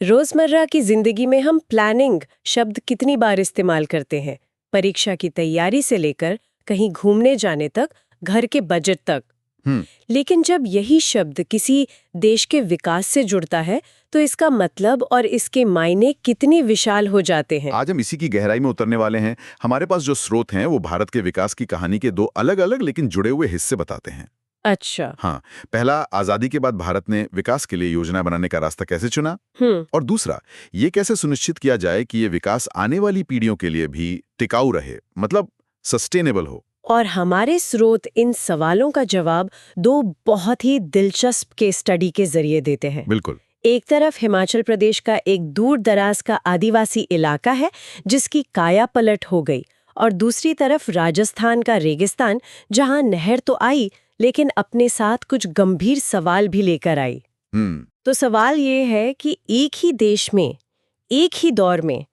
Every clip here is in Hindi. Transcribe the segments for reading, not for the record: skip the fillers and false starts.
रोजमर्रा की जिंदगी में हम प्लानिंग शब्द कितनी बार इस्तेमाल करते हैं। परीक्षा की तैयारी से लेकर कहीं घूमने जाने तक, घर के बजट तक। लेकिन जब यही शब्द किसी देश के विकास से जुड़ता है तो इसका मतलब और इसके मायने कितनी विशाल हो जाते हैं। आज हम इसी की गहराई में उतरने वाले हैं। हमारे पास जो स्रोत हैं वो भारत के विकास की कहानी के दो अलग-अलग लेकिन जुड़े हुए हिस्से बताते हैं। अच्छा। हाँ, पहला, आजादी के बाद भारत ने विकास के लिए योजना बनाने का रास्ता कैसे चुना, और दूसरा, ये कैसे सुनिश्चित किया जाए कि ये विकास आने वाली पीढ़ियों के लिए भी टिकाऊ रहे, मतलब सस्टेनेबल हो। और हमारे स्रोत इन सवालों का जवाब दो बहुत ही दिलचस्प केस स्टडी के जरिए देते हैं। बिल्कुल। एक तरफ हिमाचल प्रदेश का एक दूर दराज का आदिवासी इलाका है जिसकी काया पलट हो गई, और दूसरी तरफ राजस्थान का रेगिस्तान जहां नहर तो आई लेकिन अपने साथ कुछ गंभीर सवाल भी लेकर आई। तो सवाल ये है कि एक ही देश में, एक ही दौर में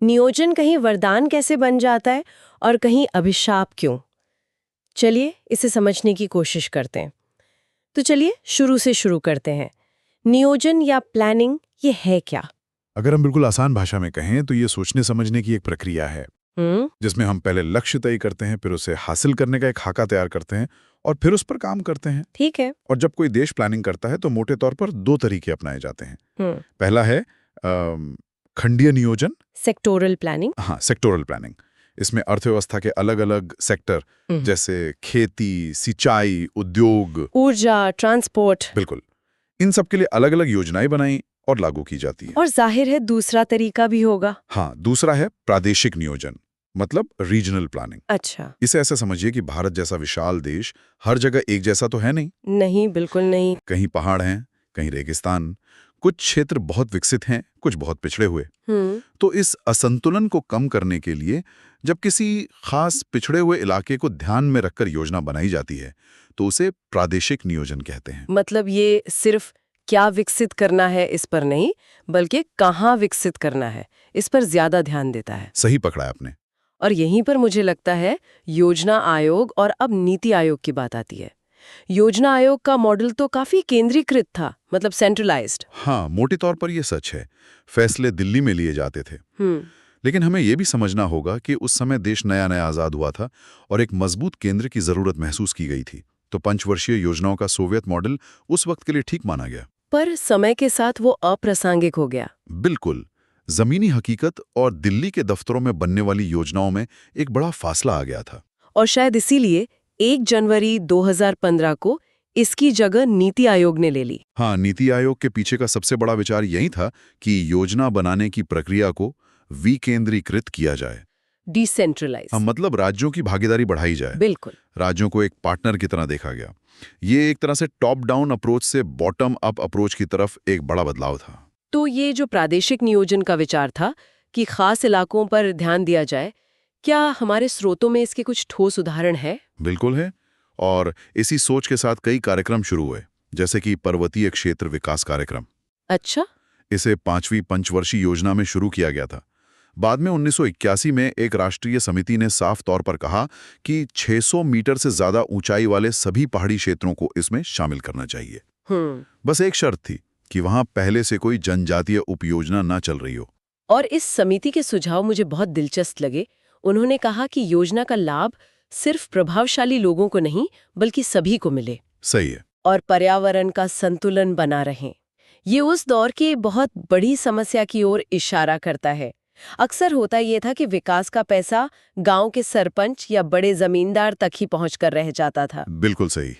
नियोजन कहीं वरदान कैसे बन जाता है और कहीं अभिशाप क्यों। चलिए इसे समझने की कोशिश करते हैं। तो चलिए शुरू से शुरू करते हैं। नियोजन या प्लानिंग ये है क्या? अगर हम बिल्कुल आसान भाषा में कहें तो ये सोचने समझने की एक प्रक्रिया है जिसमें हम पहले लक्ष्य तय करते हैं, फिर उसे हासिल करने का एक खाका तैयार करते हैं और फिर उस पर काम करते हैं। ठीक है। और जब कोई देश प्लानिंग करता है तो मोटे तौर पर दो तरीके अपनाए जाते हैं। पहला है खंडीय नियोजन, सेक्टोरल प्लानिंग। हाँ, सेक्टोरल प्लानिंग। इसमें अर्थव्यवस्था के अलग अलग सेक्टर जैसे खेती, सिंचाई, उद्योग, ऊर्जा, ट्रांसपोर्ट, बिल्कुल, इन सब के लिए अलग अलग योजनाएं बनाई और लागू की जाती है। और जाहिर है दूसरा तरीका भी होगा। हाँ, दूसरा है प्रादेशिक नियोजन, मतलब रीजनल प्लानिंग। अच्छा। इसे ऐसे समझिए कि भारत जैसा विशाल देश हर जगह एक जैसा तो है नहीं। नहीं, बिल्कुल नहीं। कहीं पहाड़ हैं, कहीं रेगिस्तान, कुछ क्षेत्र बहुत विकसित हैं, कुछ बहुत पिछड़े हुए। तो इस असंतुलन को कम करने के लिए जब किसी खास पिछड़े हुए इलाके को ध्यान में रखकर योजना बनाई जाती है तो उसे प्रादेशिक नियोजन कहते हैं। मतलब ये सिर्फ क्या विकसित करना है इस पर नहीं, बल्कि कहाँ विकसित करना है इस पर ज्यादा ध्यान देता है। सही पकड़ा है आपने। और यहीं पर मुझे लगता है योजना आयोग और अब नीति आयोग की बात आती है। योजना आयोग का मॉडल तो काफी केंद्रीकृत था, मतलब सेंट्रलाइज्ड। हाँ, मोटे तौर पर ये सच है। फैसले दिल्ली में लिए जाते थे। लेकिन हमें यह भी समझना होगा कि उस समय देश नया नया आजाद हुआ था और एक मजबूत केंद्र की जरूरत महसूस की गई थी। तो पंचवर्षीय योजनाओं का सोवियत मॉडल उस वक्त के लिए ठीक माना गया, पर समय के साथ वो अप्रासंगिक हो गया। बिल्कुल। जमीनी हकीकत और दिल्ली के दफ्तरों में बनने वाली योजनाओं में एक बड़ा फासला आ गया था। और शायद इसीलिए 1 जनवरी 2015 को इसकी जगह नीति आयोग ने ले ली। हाँ, नीति आयोग के पीछे का सबसे बड़ा विचार यही था कि योजना बनाने की प्रक्रिया को विकेंद्रीकृत किया जाए, डिसेंट्रलाइज। मतलब राज्यों की भागीदारी बढ़ाई जाए। बिल्कुल। राज्यों को एक पार्टनर की तरह देखा गया। ये एक तरह से टॉप डाउन अप्रोच से बॉटम अप अप्रोच की तरफ एक बड़ा बदलाव था। तो ये जो प्रादेशिक नियोजन का विचार था कि खास इलाकों पर ध्यान दिया जाए, क्या हमारे स्रोतों में इसके कुछ ठोस उदाहरण है? बिल्कुल है। और इसी सोच के साथ कई कार्यक्रम शुरू हुए, जैसे कि पर्वतीय क्षेत्र विकास कार्यक्रम। अच्छा। इसे 5वीं पंचवर्षीय योजना में शुरू किया गया था। बाद में 1981 में एक राष्ट्रीय समिति ने साफ तौर पर कहा कि 600 मीटर से ज्यादा ऊंचाई वाले सभी पहाड़ी क्षेत्रों को इसमें शामिल करना चाहिए। बस एक शर्त थी कि वहां पहले से कोई जनजातीय उपयोजना ना चल रही हो। और इस समिति के सुझाव मुझे बहुत दिलचस्प लगे। उन्होंने कहा कि योजना का लाभ सिर्फ प्रभावशाली लोगों को नहीं बल्कि सभी को मिले। सही है। और पर्यावरण का संतुलन बना रहे। ये उस दौर की बहुत बड़ी समस्या की ओर इशारा करता है। अक्सर होता ये था कि विकास का पैसा गांव के सरपंच या बड़े जमींदार तक ही पहुंचकर रह जाता था। बिल्कुल सही।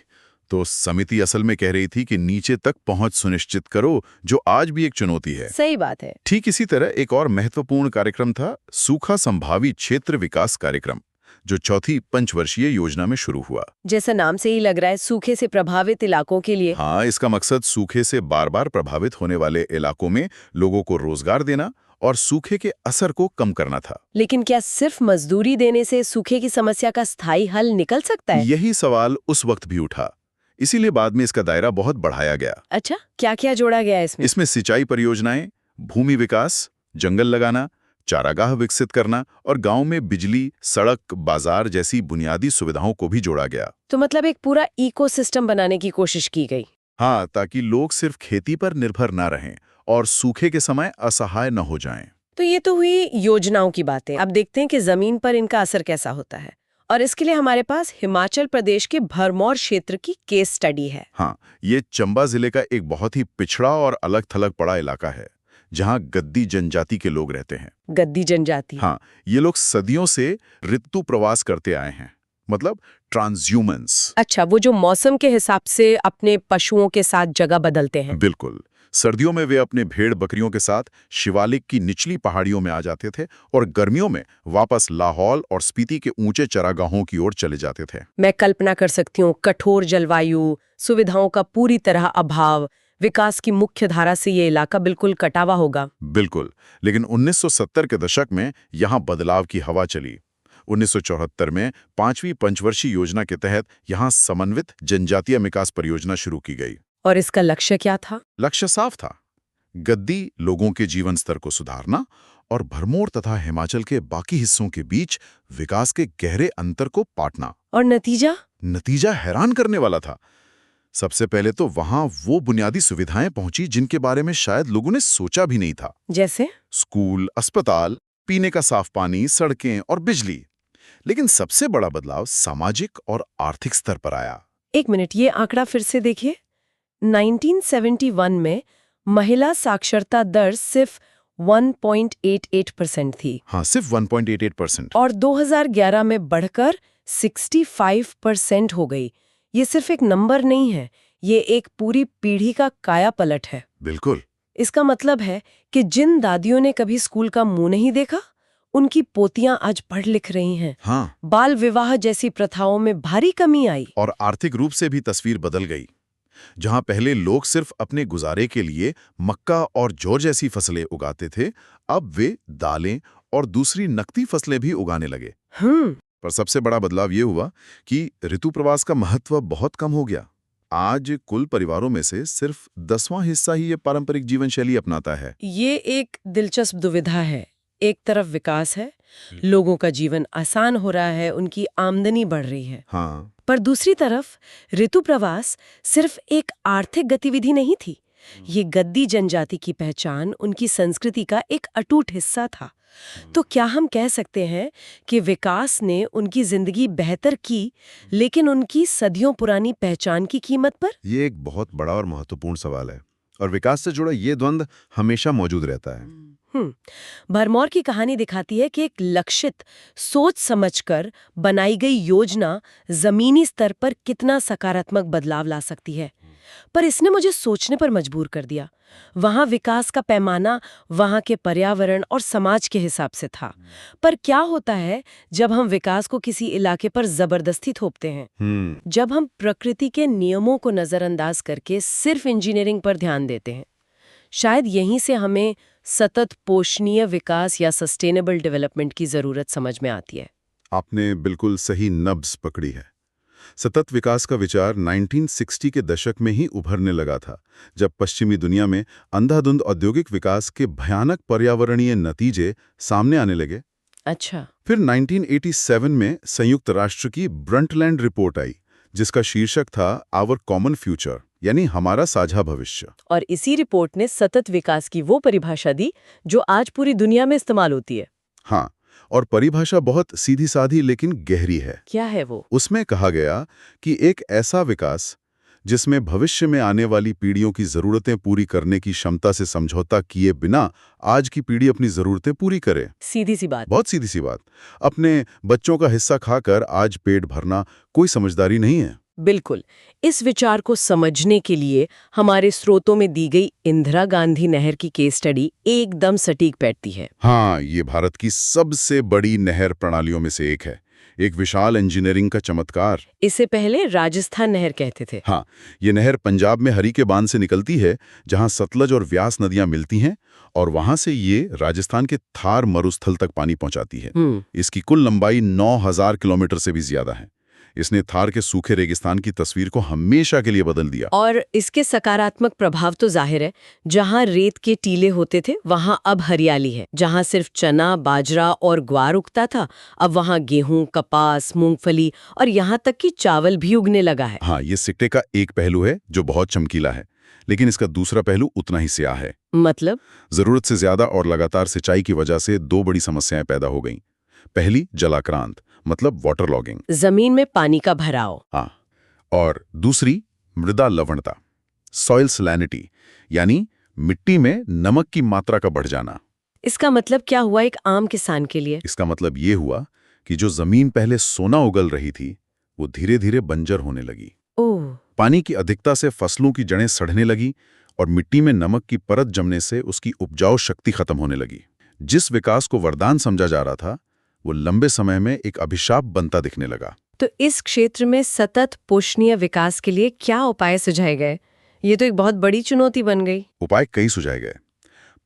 तो समिति असल में कह रही थी कि नीचे तक पहुंच सुनिश्चित करो, जो आज भी एक चुनौती है। सही बात है। ठीक इसी तरह एक और महत्वपूर्ण कार्यक्रम था सूखा संभावी क्षेत्र विकास कार्यक्रम, जो चौथी पंचवर्षीय योजना में शुरू हुआ। जैसा नाम से ही लग रहा है, सूखे से प्रभावित इलाकों के लिए। हाँ, इसका मकसद सूखे से बार बार प्रभावित होने वाले इलाकों में लोगों को रोजगार देना और सूखे के असर को कम करना था। लेकिन क्या सिर्फ मजदूरी देने से सूखे की समस्या का स्थायी हल निकल सकता है? यही सवाल उस वक्त भी उठा। इसीलिए बाद में इसका दायरा बहुत बढ़ाया गया। अच्छा, क्या क्या जोड़ा गया इसमें? इसमें सिंचाई परियोजनाएं, भूमि विकास, जंगल लगाना, चारागाह विकसित करना और गांव में बिजली, सड़क, बाजार जैसी बुनियादी सुविधाओं को भी जोड़ा गया। तो मतलब एक पूरा इकोसिस्टम बनाने की कोशिश की गई। हाँ, ताकि लोग सिर्फ खेती पर निर्भर ना रहें और सूखे के समय असहाय न हो जाएं। तो ये तो हुई योजनाओं की बातें। अब देखते हैं कि जमीन पर इनका असर कैसा होता है। और इसके लिए हमारे पास हिमाचल प्रदेश के भरमौर क्षेत्र की केस स्टडी है। हाँ, ये चंबा जिले का एक बहुत ही पिछड़ा और अलग-थलग पड़ा इलाका है, जहाँ गद्दी जनजाति के लोग रहते हैं। गद्दी जनजाति। हाँ, ये लोग सदियों से ऋतु प्रवास करते आए हैं, मतलब ट्रांसह्यूमन्स। अच्छा, वो जो मौसम के हिसाब से अपने पशुओं के साथ जगह बदलते हैं। बिल्कुल। सर्दियों में वे अपने भेड़ बकरियों के साथ शिवालिक की निचली पहाड़ियों में आ जाते थे और गर्मियों में वापस लाहौल और स्पीति के ऊंचे चरागाहों की ओर चले जाते थे। मैं कल्पना कर सकती हूँ, कठोर जलवायु, सुविधाओं का पूरी तरह अभाव, विकास की मुख्य धारा से ये इलाका बिल्कुल कटा हुआ होगा। बिल्कुल, लेकिन 1970 के दशक में यहाँ बदलाव की हवा चली। 1974 में 5वीं पंचवर्षीय योजना के तहत यहाँ समन्वित जनजातीय विकास परियोजना शुरू की गई। और इसका लक्ष्य क्या था? लक्ष्य साफ था, गद्दी लोगों के जीवन स्तर को सुधारना और भरमौर तथा हिमाचल के बाकी हिस्सों के बीच विकास के गहरे अंतर को पाटना। और नतीजा? नतीजा हैरान करने वाला था। सबसे पहले तो वहां वो बुनियादी सुविधाएं पहुंची जिनके बारे में शायद लोगों ने सोचा भी नहीं था। जैसे? स्कूल, अस्पताल, पीने का साफ पानी, सड़कें और बिजली। लेकिन सबसे बड़ा बदलाव सामाजिक और आर्थिक स्तर पर आया। एक मिनट, ये आंकड़ा फिर से देखिए। 1971 में महिला साक्षरता दर सिर्फ 1.88% थी। हाँ, सिर्फ 1.88%। और 2011 में बढ़कर 65% हो गई। ये सिर्फ एक नंबर नहीं है, ये एक पूरी पीढ़ी का कायापलट है। बिल्कुल। इसका मतलब है कि जिन दादियों ने कभी स्कूल का मुंह नहीं देखा, उनकी पोतियां आज पढ़ लिख रही हैं। हाँ। बाल विवाह जैसी प्रथाओं में भारी कमी आई। और आर्थिक रूप से भी तस्वीर बदल गई। जहां पहले लोग सिर्फ अपने गुजारे के लिए मक्का और जौ जैसी फसलें उगाते थे, अब वे दालें और दूसरी नकदी फसलें भी उगाने लगे। पर सबसे बड़ा बदलाव ये हुआ कि ऋतु प्रवास का महत्व बहुत कम हो गया। आज कुल परिवारों में से सिर्फ 10वां हिस्सा ही ये पारंपरिक जीवन शैली अपनाता है। ये एक दिलचस्प दुविधा है। एक तरफ विकास है, लोगों का जीवन आसान हो रहा है, उनकी आमदनी बढ़ रही है। हाँ। पर दूसरी तरफ ऋतु प्रवास सिर्फ एक आर्थिक गतिविधि नहीं थी। ये गद्दी जनजाति की पहचान, उनकी संस्कृति का एक अटूट हिस्सा था। तो क्या हम कह सकते हैं कि विकास ने उनकी जिंदगी बेहतर की, लेकिन उनकी सदियों पुरानी पहचान की कीमत पर? ये एक बहुत बड़ा और महत्वपूर्ण सवाल है और विकास से जुड़ा ये द्वंद्व हमेशा मौजूद रहता है। भरमौर की कहानी दिखाती है कि एक लक्षित, सोच समझकर बनाई गई योजना जमीनी स्तर पर कितना सकारात्मक बदलाव ला सकती है। पर इसने मुझे सोचने पर मजबूर कर दिया। वहां विकास का पैमाना वहां के पर्यावरण और समाज के हिसाब से था। पर क्या होता है जब हम विकास को किसी इलाके पर जबरदस्ती थोपते हैं? जब हम प्रकृति के नियमों को नजरअंदाज करके सिर्फ इंजीनियरिंग पर ध्यान देते हैं। शायद यहीं से हमें सतत पोषणीय विकास या सस्टेनेबल डेवलपमेंट की जरूरत समझ में आती है। आपने बिल्कुल सही नब्ज पकड़ी है। सतत विकास का विचार 1960 के दशक में ही उभरने लगा था, जब पश्चिमी दुनिया में अंधाधुंध औद्योगिक विकास के भयानक पर्यावरणीय नतीजे सामने आने लगे। अच्छा। फिर 1987 में संयुक्त राष्ट्र की ब्रंटलैंड रिपोर्ट आई, जिसका शीर्षक था आवर कॉमन फ्यूचर, यानी हमारा साझा भविष्य। और इसी रिपोर्ट ने सतत विकास की वो परिभाषा दी जो आज पूरी दुनिया में इस्तेमाल होती है। हाँ, और परिभाषा बहुत सीधी साधी लेकिन गहरी है। क्या है वो? उसमें कहा गया कि एक ऐसा विकास जिसमें भविष्य में आने वाली पीढ़ियों की जरूरतें पूरी करने की क्षमता से समझौता किए बिना आज की पीढ़ी अपनी जरूरतें पूरी करे। सीधी सी बात। बहुत सीधी सी बात। अपने बच्चों का हिस्सा खाकर आज पेट भरना कोई समझदारी नहीं है। बिल्कुल। इस विचार को समझने के लिए हमारे स्रोतों में दी गई इंदिरा गांधी नहर की केस स्टडी एकदम सटीक बैठती है। हाँ, ये भारत की सबसे बड़ी नहर प्रणालियों में से एक है, एक विशाल इंजीनियरिंग का चमत्कार। इसे पहले राजस्थान नहर कहते थे। हाँ, ये नहर पंजाब में हरी के बांध से निकलती है, जहाँ सतलज और व्यास नदियां मिलती हैं, और वहां से ये राजस्थान के थार मरुस्थल तक पानी पहुंचाती है। इसकी कुल लंबाई 9000 किलोमीटर से भी ज्यादा है। इसने थार के सूखे रेगिस्तान की तस्वीर को हमेशा के लिए बदल दिया। और इसके सकारात्मक प्रभाव तो जाहिर है, जहां रेत के टीले होते थे वहां अब हरियाली है। जहां सिर्फ चना, बाजरा और ग्वार उगता था, अब वहां गेहूं, कपास, मूंगफली और यहां तक कि चावल भी उगने लगा है। हाँ, ये सिक्के का एक पहलू है जो बहुत चमकीला है, लेकिन इसका दूसरा पहलू उतना ही स्याह है। मतलब? जरूरत से ज्यादा और लगातार सिंचाई की वजह से दो बड़ी समस्याएं पैदा हो गईं। पहली, जलाक्रांत, मतलब वाटर लॉगिंग, जमीन में पानी का भराव। हाँ, और दूसरी, मृदा लवणता, सॉइल सैलिनिटी, यानी मिट्टी में नमक की मात्रा का बढ़ जाना। इसका मतलब क्या हुआ एक आम किसान के लिए? इसका मतलब ये हुआ कि जो जमीन पहले सोना उगल रही थी, वो धीरे धीरे बंजर होने लगी। ओह, पानी की अधिकता से फसलों की जड़ें सड़ने लगी और मिट्टी में नमक की परत जमने से उसकी उपजाऊ शक्ति खत्म होने लगी। जिस विकास को वरदान समझा जा रहा था, वो लंबे समय में एक अभिशाप बनता दिखने लगा। तो इस क्षेत्र में सतत पोषणीय विकास के लिए क्या उपाय सुझाए गए? ये तो एक बहुत बड़ी चुनौती बन गई। उपाय कई सुझाए गए।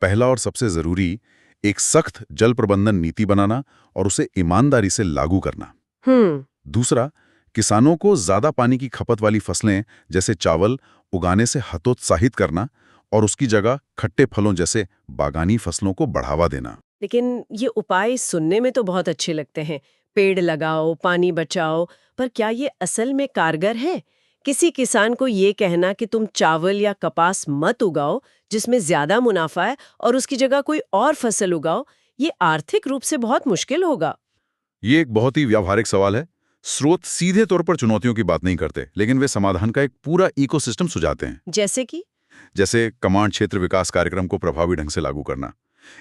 पहला और सबसे जरूरी, एक सख्त जल प्रबंधन नीति बनाना और उसे ईमानदारी से लागू करना। दूसरा, किसानों को ज्यादा पानी की खपत वाली फसलें जैसे चावल उगाने से हतोत्साहित करना और उसकी जगह खट्टे फलों जैसे बागानी फसलों को बढ़ावा देना। लेकिन ये उपाय सुनने में तो बहुत अच्छे लगते हैं, पेड़ लगाओ, पानी बचाओ, पर क्या ये असल में कारगर है? किसी किसान को ये कहना कि तुम चावल या कपास मत उगाओ जिसमें ज्यादा मुनाफा है और उसकी जगह कोई और फसल उगाओ, ये आर्थिक रूप से बहुत मुश्किल होगा। ये एक बहुत ही व्यावहारिक सवाल है। स्रोत सीधे तौर पर चुनौतियों की बात नहीं करते, लेकिन वे समाधान का एक पूरा इकोसिस्टम सुझाते हैं। जैसे कमांड क्षेत्र विकास कार्यक्रम को प्रभावी ढंग से लागू करना।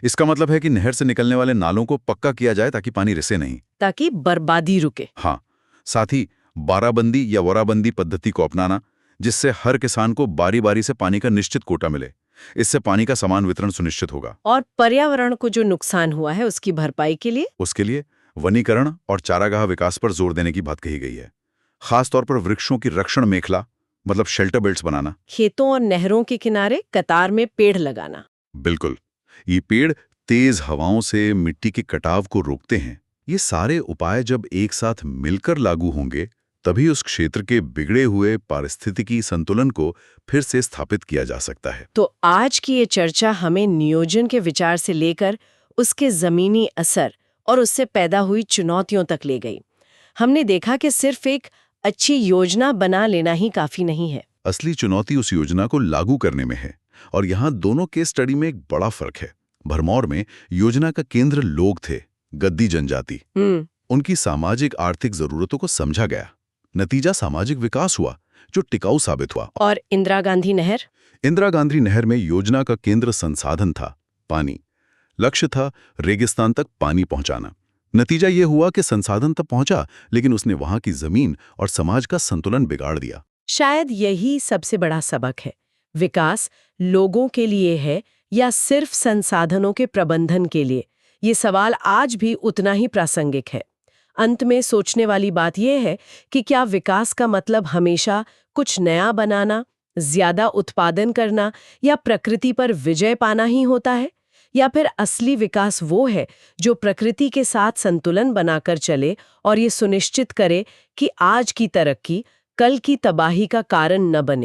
इसका मतलब है कि नहर से निकलने वाले नालों को पक्का किया जाए ताकि पानी रिसे नहीं, ताकि बर्बादी रुके। हाँ, साथ ही बाराबंदी या वराबंदी पद्धति को अपनाना, जिससे हर किसान को बारी बारी से पानी का निश्चित कोटा मिले। इससे पानी का समान वितरण सुनिश्चित होगा। और पर्यावरण को जो नुकसान हुआ है उसकी भरपाई के लिए? उसके लिए वनीकरण और चारागाह विकास पर जोर देने की बात कही गई है। खासतौर पर वृक्षों की रक्षण मेखला, मतलब शेल्टर बेल्ट्स बनाना। खेतों और नहरों के किनारे कतार में पेड़ लगाना। बिल्कुल, ये पेड़ तेज हवाओं से मिट्टी के कटाव को रोकते हैं। ये सारे उपाय जब एक साथ मिलकर लागू होंगे, तभी उस क्षेत्र के बिगड़े हुए पारिस्थितिकी संतुलन को फिर से स्थापित किया जा सकता है। तो आज की ये चर्चा हमें नियोजन के विचार से लेकर उसके जमीनी असर और उससे पैदा हुई चुनौतियों तक ले गई। हमने देखा कि सिर्फ एक अच्छी योजना बना लेना ही काफी नहीं है। असली चुनौती उस योजना को लागू करने में है, और यहाँ दोनों केस स्टडी में एक बड़ा फर्क है। भरमौर में योजना का केंद्र लोग थे, गद्दी जनजाति। उनकी सामाजिक आर्थिक जरूरतों को समझा गया। नतीजा सामाजिक विकास हुआ जो टिकाऊ साबित हुआ। और इंदिरा गांधी नहर? इंदिरा गांधी नहर में योजना का केंद्र संसाधन था, पानी। लक्ष्य था रेगिस्तान तक पानी पहुंचाना। नतीजा ये हुआ कि संसाधन तक पहुंचा, लेकिन उसने वहां की जमीन और समाज का संतुलन बिगाड़ दिया। शायद यही सबसे बड़ा सबक है। विकास लोगों के लिए है या सिर्फ संसाधनों के प्रबंधन के लिए? ये सवाल आज भी उतना ही प्रासंगिक है। अंत में सोचने वाली बात यह है कि क्या विकास का मतलब हमेशा कुछ नया बनाना, ज्यादा उत्पादन करना या प्रकृति पर विजय पाना ही होता है? या फिर असली विकास वो है जो प्रकृति के साथ संतुलन बनाकर चले और ये सुनिश्चित करे कि आज की तरक्की कल की तबाही का कारण न बने?